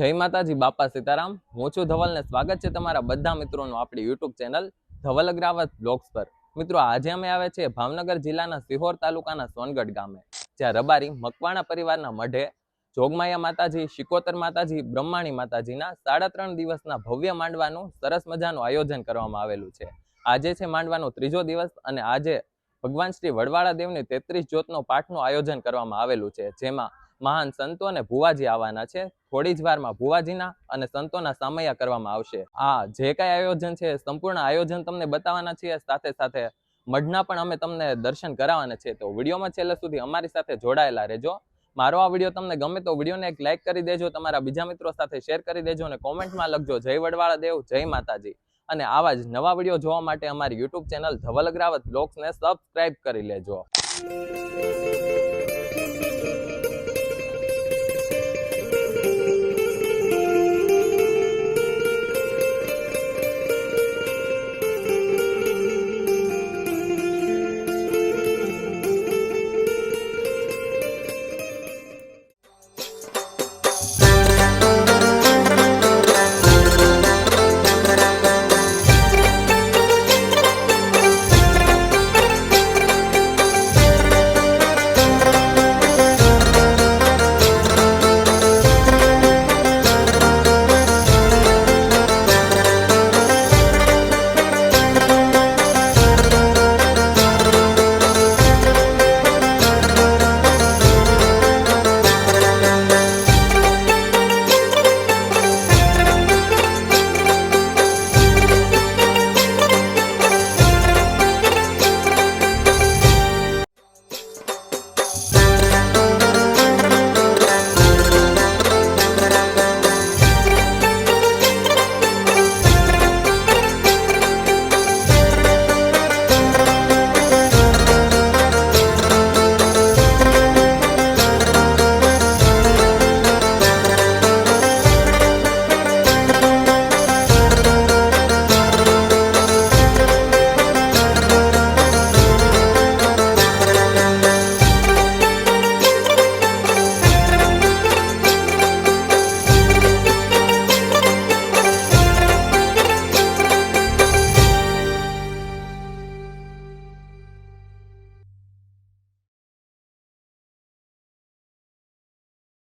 જય માતાજી, બાપા સીતારામ। હું છું ધવલ ને સ્વાગત છે તમારા બધા મિત્રોનું આપણી YouTube channel Dhaval Agravat blogs પર। મિત્રો, આજે અમે આવે છે ભાવનગર જિલ્લાના સિહોર તાલુકાના સોનગઢ ગામે, જ્યાં રબારી મકવાણા પરિવારના મઢે જોગમાયા માતાજી, શિકોતર માતાજી, બ્રહ્માણી માતાજીના 3.5 દિવસના ભવ્ય માંડવાનું સરસ મજાનું આયોજન કરવામાં આવેલું છે। આજે છે માંડવાનો ત્રીજો દિવસ અને આજે ભગવાન શ્રી વડવાળા દેવની 33 જ્યોતનો પાઠનું આયોજન કરવામાં આવેલું છે, જેમાં મહાન સંતો અને ભુવાજી આવવાના છે। થોડી જ વારમાં ભુવાજીના અને સંતોના સામૈયા કરવામાં આવશે। આ જે કઈ આયોજન છે સંપૂર્ણ આયોજન તમને બતાવવાના છીએ, સાથે સાથે મઢના પણ અમે તમને દર્શન કરાવવાના છે। તો વિડીયોમાં છેલ્લે સુધી અમારી સાથે જોડાયેલા રહેજો। મારો આ વિડીયો તમને ગમે તો વિડીયોને એક લાઈક કરી દેજો, તમારા બીજા મિત્રો સાથે શેર કરી દેજો અને કોમેન્ટમાં લખજો જય વડવાળા દેવ, જય માતાજી। અને આવા જ નવા વિડીયો જોવા માટે અમારી YouTube channel Dhaval Agravat બ્લોગ્સને subscribe કરી લેજો।